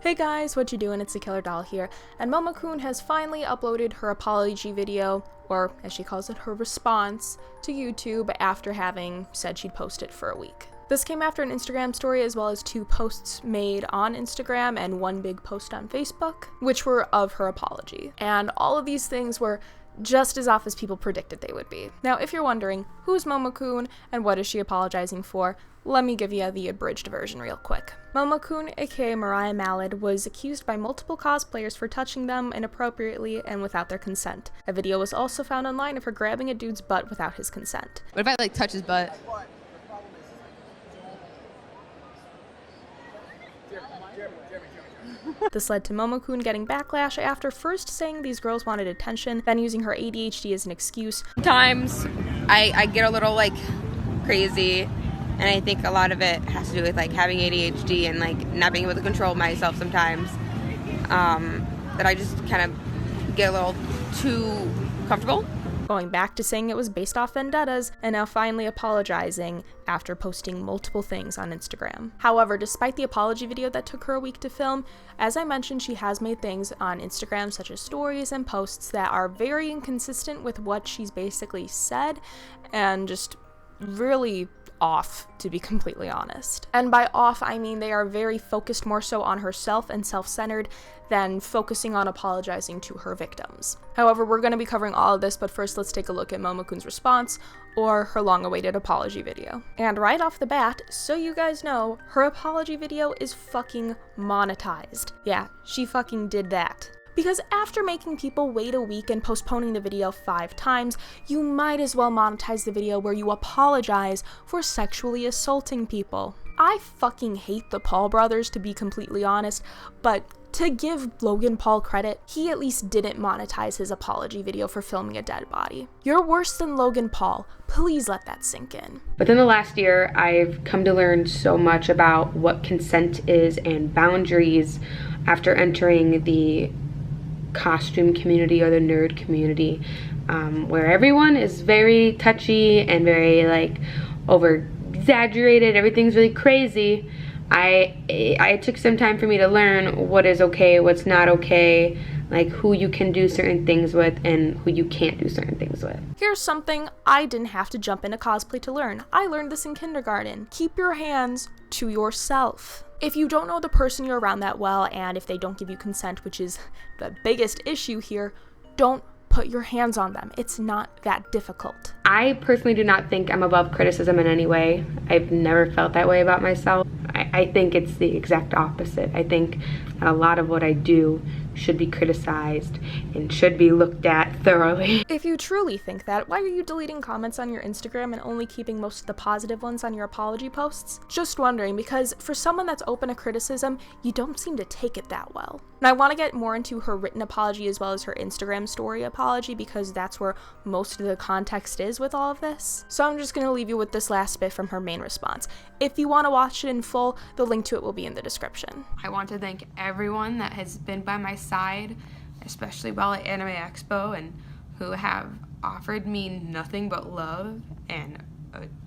Hey guys, what you doing? It's TheKillerDoll here, and Momokun has finally uploaded her apology video, or as she calls it, her response, to YouTube after having said she'd post it for a week. This came after an Instagram story as well as 2 posts made on Instagram and 1 big post on Facebook, which were of her apology. And all of these things were just as off as people predicted they would be. Now, if you're wondering, who's Momokun and what is she apologizing for, let me give you the abridged version real quick. Momokun, aka Mariah Malad, was accused by multiple cosplayers for touching them inappropriately and without their consent. A video was also found online of her grabbing a dude's butt without his consent. What if I touch his butt? This led to Momokun getting backlash after first saying these girls wanted attention, then using her ADHD as an excuse. Sometimes I get a little crazy, and I think a lot of it has to do with having ADHD and not being able to control myself sometimes. That I just kind of get a little too comfortable. Going back to saying it was based off vendettas, and now finally apologizing after posting multiple things on Instagram. However, despite the apology video that took her a week to film, as I mentioned, she has made things on Instagram such as stories and posts that are very inconsistent with what she's basically said, and just really off, to be completely honest. And by off, I mean they are very focused more so on herself and self-centered than focusing on apologizing to her victims. However, we're going to be covering all of this, but first let's take a look at Momokun's response, or her long-awaited apology video. And right off the bat, so you guys know, her apology video is fucking monetized. Yeah, she fucking did that. Because after making people wait a week and postponing the video 5 times, you might as well monetize the video where you apologize for sexually assaulting people. I fucking hate the Paul brothers, to be completely honest, but to give Logan Paul credit, he at least didn't monetize his apology video for filming a dead body. You're worse than Logan Paul. Please let that sink in. Within the last year, I've come to learn so much about what consent is and boundaries after entering the costume community or the nerd community, where everyone is very touchy and very over exaggerated. Everything's really crazy. I took some time for me to learn what is okay, what's not okay, who you can do certain things with and who you can't do certain things with. Here's something I didn't have to jump into cosplay to learn. I learned this in kindergarten. Keep your hands to yourself. If you don't know the person you're around that well, and if they don't give you consent, which is the biggest issue here, don't put your hands on them. It's not that difficult. I personally do not think I'm above criticism in any way. I've never felt that way about myself. I think it's the exact opposite. I think that a lot of what I do should be criticized and should be looked at thoroughly. If you truly think that, why are you deleting comments on your Instagram and only keeping most of the positive ones on your apology posts? Just wondering, because for someone that's open to criticism, you don't seem to take it that well. And I want to get more into her written apology as well as her Instagram story apology, because that's where most of the context is with all of this. So I'm just going to leave you with this last bit from her main response. If you want to watch it in full, the link to it will be in the description. I want to thank everyone that has been by my side, especially while at Anime Expo, and who have offered me nothing but love and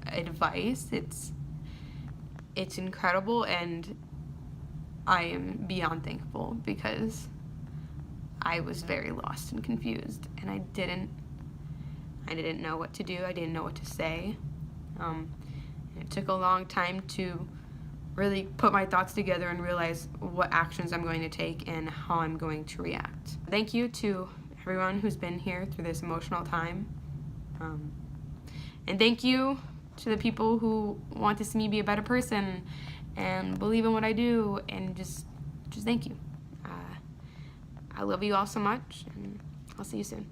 advice. It's incredible, and I am beyond thankful, because I was very lost and confused, and I didn't know what to do. I didn't know what to say. It took a long time to really put my thoughts together and realize what actions I'm going to take and how I'm going to react. Thank you to everyone who's been here through this emotional time. And thank you to the people who want to see me be a better person and believe in what I do, and just thank you. I love you all so much, and I'll see you soon.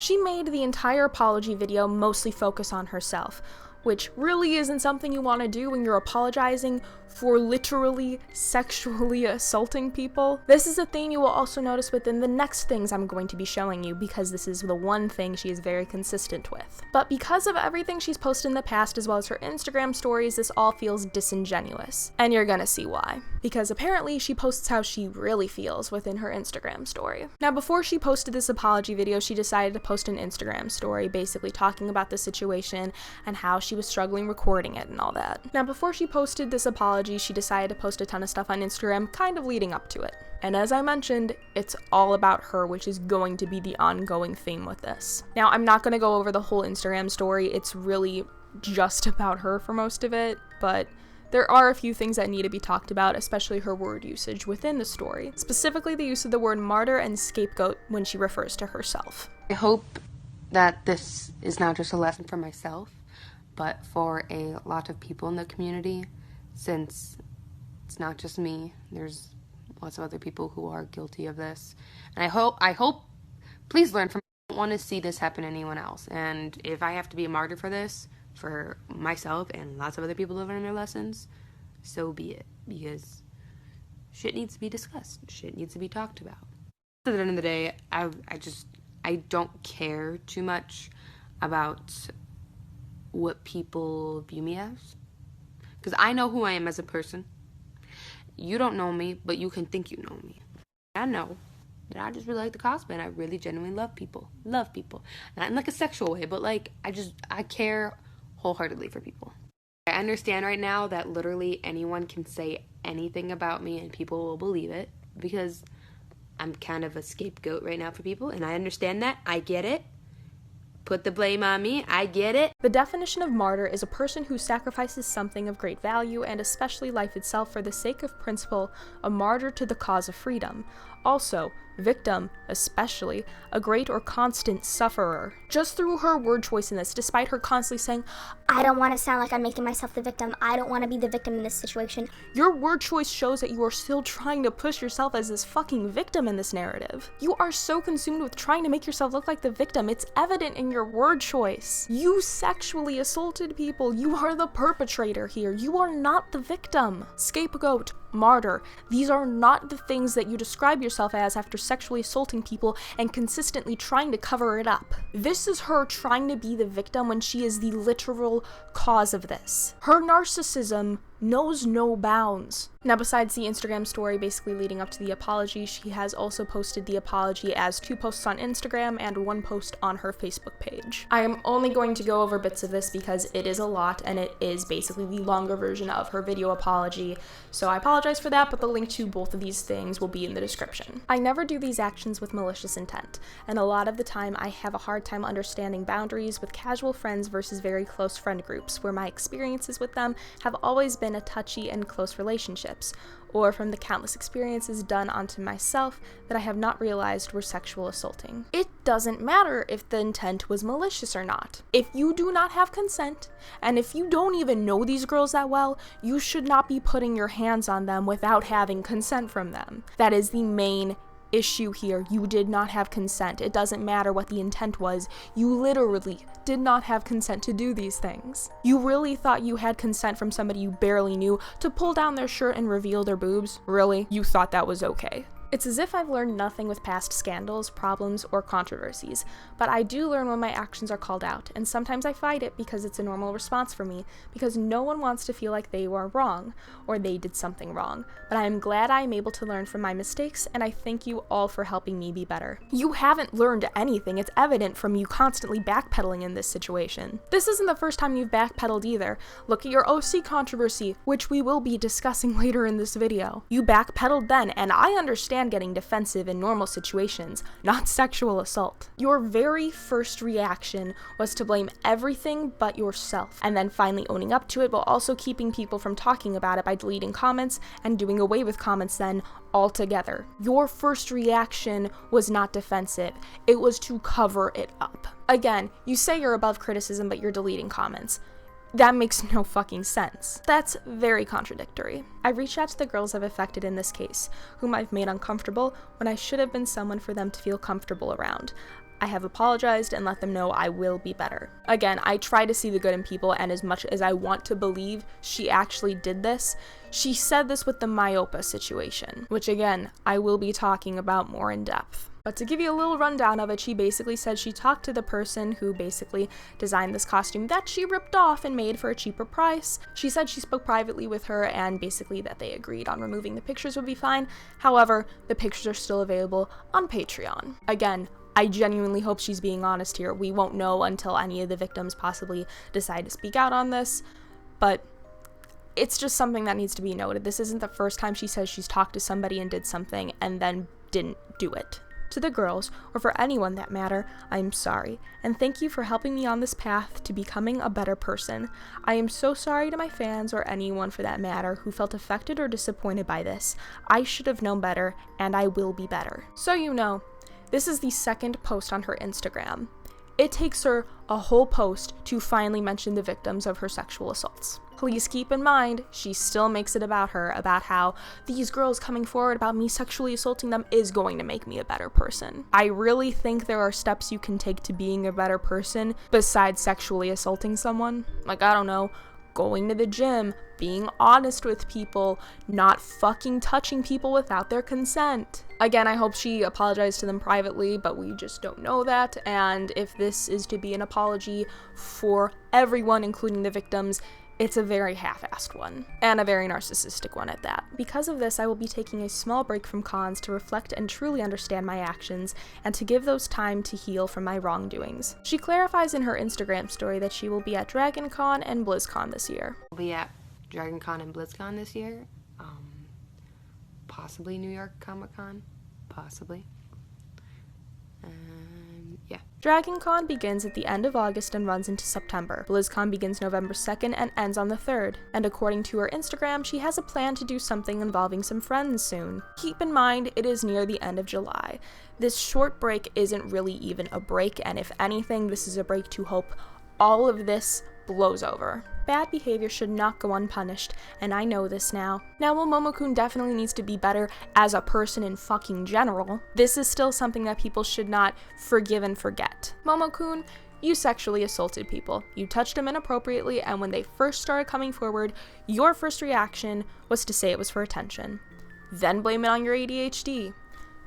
She made the entire apology video mostly focus on herself, which really isn't something you want to do when you're apologizing for literally sexually assaulting people. This is a theme you will also notice within the next things I'm going to be showing you, because this is the one thing she is very consistent with. But because of everything she's posted in the past as well as her Instagram stories, this all feels disingenuous, and you're gonna see why. because apparently she posts how she really feels within her Instagram story. Now, before she posted this apology video, she decided to post an Instagram story basically talking about the situation and how she was struggling recording it and all that. Now, before she posted this apology, she decided to post a ton of stuff on Instagram kind of leading up to it. And as I mentioned, it's all about her, which is going to be the ongoing theme with this. Now, I'm not going to go over the whole Instagram story. It's really just about her for most of it, but there are a few things that need to be talked about, especially her word usage within the story, specifically the use of the word martyr and scapegoat when she refers to herself. I hope that this is not just a lesson for myself, but for a lot of people in the community, since it's not just me. There's lots of other people who are guilty of this. And I hope, please learn from me. I don't want to see this happen to anyone else. And if I have to be a martyr for this, for myself and lots of other people who learn their lessons, so be it. Because shit needs to be discussed. Shit needs to be talked about. At the end of the day, I don't care too much about what people view me as. Because I know who I am as a person. You don't know me, but you can think you know me. I know that I just really like the cosplay, and I really genuinely love people. Not in like a sexual way, but like I care wholeheartedly for people. I understand right now that literally anyone can say anything about me and people will believe it, because I'm kind of a scapegoat right now for people, and I understand that. I get it. Put the blame on me. I get it. The definition of martyr is a person who sacrifices something of great value, and especially life itself, for the sake of principle, a martyr to the cause of freedom. Also, victim, especially, a great or constant sufferer. Just through her word choice in this, despite her constantly saying, I don't want to sound like I'm making myself the victim. I don't want to be the victim in this situation. Your word choice shows that you are still trying to push yourself as this fucking victim in this narrative. You are so consumed with trying to make yourself look like the victim. It's evident in your word choice. You sexually assaulted people. You are the perpetrator here. You are not the victim. Scapegoat, martyr. These are not the things that you describe yourself as after sexually assaulting people and consistently trying to cover it up. This is her trying to be the victim when she is the literal cause of this. Her narcissism knows no bounds. Now, besides the Instagram story basically leading up to the apology, she has also posted the apology as 2 posts on Instagram and 1 post on her Facebook page. I am only going to go over bits of this because it is a lot, and it is basically the longer version of her video apology, so I apologize for that, but the link to both of these things will be in the description. I never do these actions with malicious intent, and a lot of the time I have a hard time understanding boundaries with casual friends versus very close friend groups, where my experiences with them have always been a touchy and close relationships, or from the countless experiences done onto myself that I have not realized were sexual assaulting. It doesn't matter if the intent was malicious or not. If you do not have consent, and if you don't even know these girls that well, you should not be putting your hands on them without having consent from them. That is the main issue here. You did not have consent. It doesn't matter what the intent was. You literally did not have consent to do these things. You really thought you had consent from somebody you barely knew to pull down their shirt and reveal their boobs? Really? You thought that was okay? It's as if I've learned nothing with past scandals, problems, or controversies, but I do learn when my actions are called out, and sometimes I fight it because it's a normal response for me, because no one wants to feel like they were wrong, or they did something wrong, but I am glad I am able to learn from my mistakes, and I thank you all for helping me be better. You haven't learned anything. It's evident from you constantly backpedaling in this situation. This isn't the first time you've backpedaled either. Look at your OC controversy, which we will be discussing later in this video. You backpedaled then, and I understand getting defensive in normal situations, not sexual assault. Your very first reaction was to blame everything but yourself, and then finally owning up to it while also keeping people from talking about it by deleting comments and doing away with comments then altogether. Your first reaction was not defensive, it was to cover it up. Again, you say you're above criticism but you're deleting comments. That makes no fucking sense. That's very contradictory. I reached out to the girls I've affected in this case, whom I've made uncomfortable when I should have been someone for them to feel comfortable around. I have apologized and let them know I will be better. Again, I try to see the good in people, and as much as I want to believe she actually did this, she said this with the Myopa situation, which again, I will be talking about more in depth. But to give you a little rundown of it, she basically said she talked to the person who basically designed this costume that she ripped off and made for a cheaper price. She said she spoke privately with her and basically that they agreed on removing the pictures would be fine. However, the pictures are still available on Patreon. Again, I genuinely hope she's being honest here. We won't know until any of the victims possibly decide to speak out on this, but it's just something that needs to be noted. This isn't the first time she says she's talked to somebody and did something and then didn't do it. To the girls, or for anyone that matter, I'm sorry, and thank you for helping me on this path to becoming a better person. I am so sorry to my fans, or anyone for that matter, who felt affected or disappointed by this. I should have known better, and I will be better. So you know, this is the second post on her Instagram. It takes her a whole post to finally mention the victims of her sexual assaults. Please keep in mind, she still makes it about her, about how these girls coming forward about me sexually assaulting them is going to make me a better person. I really think there are steps you can take to being a better person besides sexually assaulting someone. Like, I don't know, going to the gym, being honest with people, not fucking touching people without their consent. Again, I hope she apologized to them privately, but we just don't know that, and if this is to be an apology for everyone, including the victims, it's a very half-assed one, and a very narcissistic one at that. Because of this, I will be taking a small break from cons to reflect and truly understand my actions, and to give those time to heal from my wrongdoings. She clarifies in her Instagram story that she will be at Dragon Con and BlizzCon this year. We'll be at Dragon Con and BlizzCon this year. Possibly New York Comic Con. Possibly. Yeah. Dragon Con begins at the end of August and runs into September. BlizzCon begins November 2nd and ends on the 3rd. And according to her Instagram, she has a plan to do something involving some friends soon. Keep in mind, it is near the end of July. This short break isn't really even a break, and if anything, this is a break to hope all of this blows over. Bad behavior should not go unpunished, and I know this now. Now, while Momokun definitely needs to be better as a person in fucking general, this is still something that people should not forgive and forget. Momokun, you sexually assaulted people. You touched them inappropriately, and when they first started coming forward, your first reaction was to say it was for attention. Then blame it on your ADHD.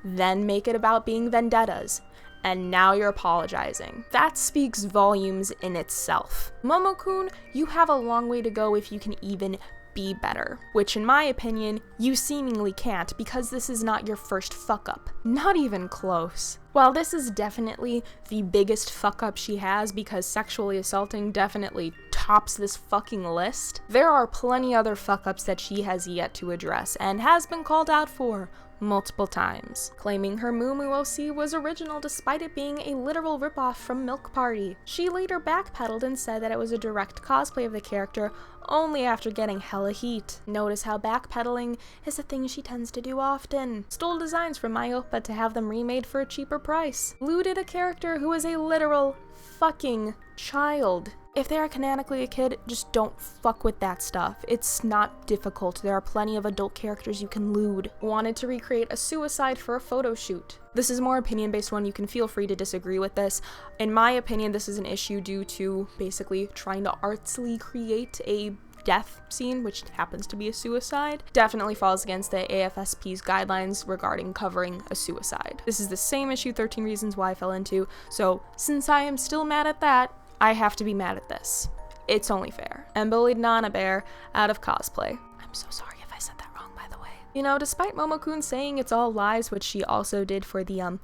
Then make it about being vendettas. And now you're apologizing. That speaks volumes in itself. Momokun, you have a long way to go if you can even be better. Which in my opinion, you seemingly can't because this is not your first fuck up. Not even close. While this is definitely the biggest fuck up she has because sexually assaulting definitely tops this fucking list, there are plenty other fuck ups that she has yet to address and has been called out for multiple times, claiming her Mumu OC was original despite it being a literal ripoff from Milk Party. She later backpedaled and said that it was a direct cosplay of the character only after getting hella heat. Notice how backpedaling is a thing she tends to do often. Stole designs from outta to have them remade for a cheaper price. Looted a character who is a literal fucking child. If they are canonically a kid, just don't fuck with that stuff. It's not difficult. There are plenty of adult characters you can lewd. Wanted to recreate a suicide for a photo shoot. This is more opinion-based one. You can feel free to disagree with this. In my opinion, this is an issue due to basically trying to artsily create a death scene, which happens to be a suicide. Definitely falls against the AFSP's guidelines regarding covering a suicide. This is the same issue 13 Reasons Why I fell into, so since I am still mad at that, I have to be mad at this. It's only fair. And bullied Nana Bear out of cosplay. I'm so sorry if I said that wrong, by the way. You know, despite Momokun saying it's all lies, which she also did for the,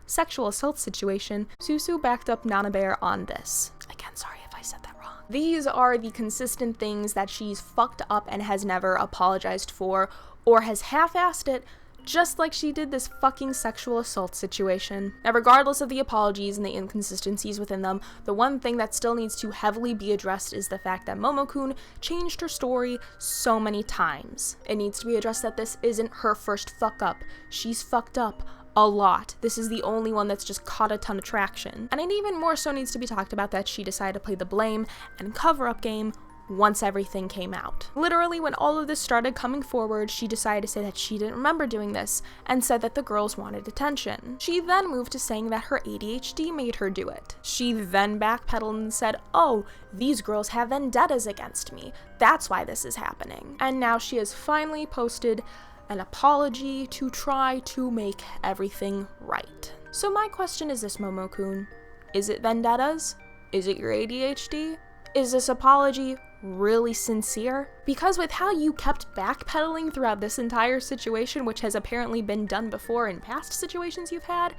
sexual assault situation, Susu backed up Nana Bear on this. Again, sorry if I said that wrong. These are the consistent things that she's fucked up and has never apologized for, or has half-assed it, just like she did this fucking sexual assault situation. Now, regardless of the apologies and the inconsistencies within them, the one thing that still needs to heavily be addressed is the fact that Momokun changed her story so many times. It needs to be addressed that this isn't her first fuck up. She's fucked up a lot. This is the only one that's just caught a ton of traction. And it even more so needs to be talked about that she decided to play the blame and cover-up game once everything came out. Literally, when all of this started coming forward, she decided to say that she didn't remember doing this and said that the girls wanted attention. She then moved to saying that her ADHD made her do it. She then backpedaled and said, oh, these girls have vendettas against me. That's why this is happening. And now she has finally posted an apology to try to make everything right. So my question is this, Momokun. Is it vendettas? Is it your ADHD? Is this apology really sincere? Because with how you kept backpedaling throughout this entire situation, which has apparently been done before in past situations you've had,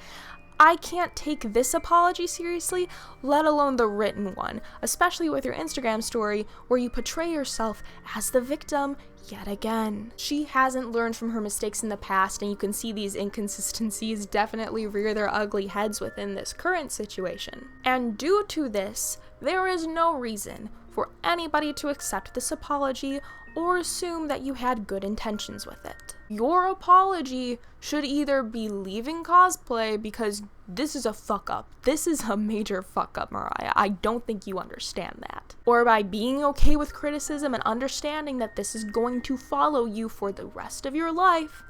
I can't take this apology seriously, let alone the written one, especially with your Instagram story where you portray yourself as the victim yet again. She hasn't learned from her mistakes in the past, and you can see these inconsistencies definitely rear their ugly heads within this current situation. And due to this, there is no reason for anybody to accept this apology or assume that you had good intentions with it. Your apology should either be leaving cosplay because this is a fuck up. This is a major fuck up, Mariah. I don't think you understand that. Or by being okay with criticism and understanding that this is going to follow you for the rest of your life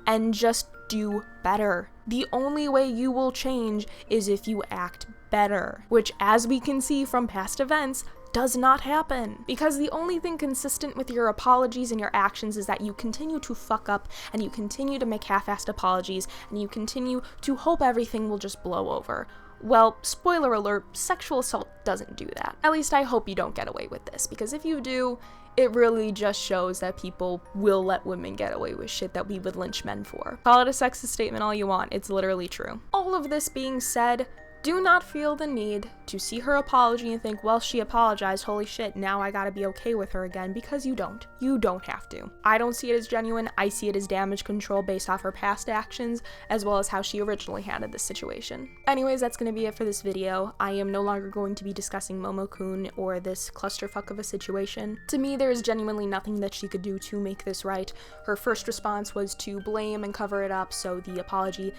and just do better. The only way you will change is if you act better, which, as we can see from past events, does not happen. Because the only thing consistent with your apologies and your actions is that you continue to fuck up and you continue to make half-assed apologies and you continue to hope everything will just blow over. Well, spoiler alert, sexual assault doesn't do that. At least I hope you don't get away with this, because if you do, it really just shows that people will let women get away with shit that we would lynch men for. Call it a sexist statement all you want, it's literally true. All of this being said, do not feel the need to see her apology and think, well, she apologized, holy shit, now I gotta be okay with her again, because you don't. You don't have to. I don't see it as genuine, I see it as damage control based off her past actions, as well as how she originally handled this situation. Anyways, that's gonna be it for this video. I am no longer going to be discussing Momokun or this clusterfuck of a situation. To me, there is genuinely nothing that she could do to make this right. Her first response was to blame and cover it up, so the apology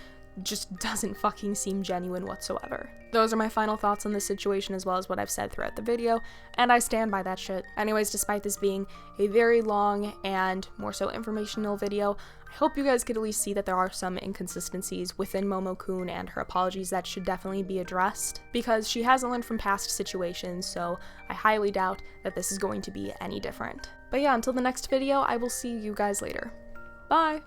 just doesn't fucking seem genuine whatsoever. Those are my final thoughts on this situation, as well as what I've said throughout the video, and I stand by that shit. Anyways, despite this being a very long and more so informational video, I hope you guys could at least see that there are some inconsistencies within Momokun and her apologies that should definitely be addressed, because she hasn't learned from past situations, so I highly doubt that this is going to be any different. But yeah, until the next video, I will see you guys later. Bye!